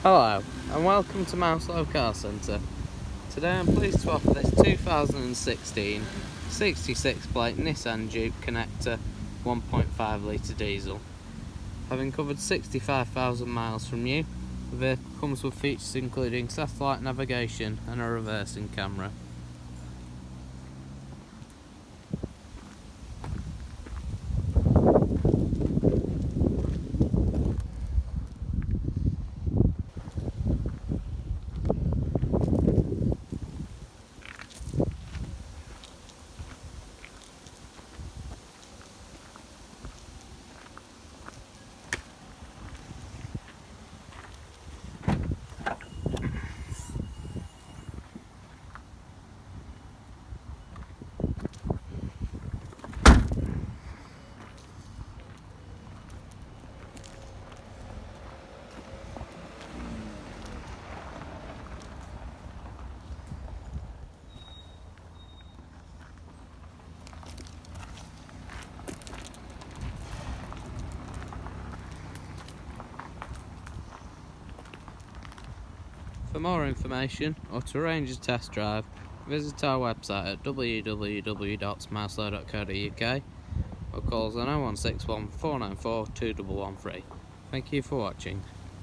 Hello and welcome to Mouselow Car Centre. Today I'm pleased to offer this 2016 66 plate Nissan Juke Connecta 1.5 litre diesel. Having covered 65,000 miles from you, the vehicle comes with features including satellite navigation and a reversing camera. For more information or to arrange a test drive, visit our website at www.mouselow.co.uk or call us on 0161 494 2113. Thank you for watching.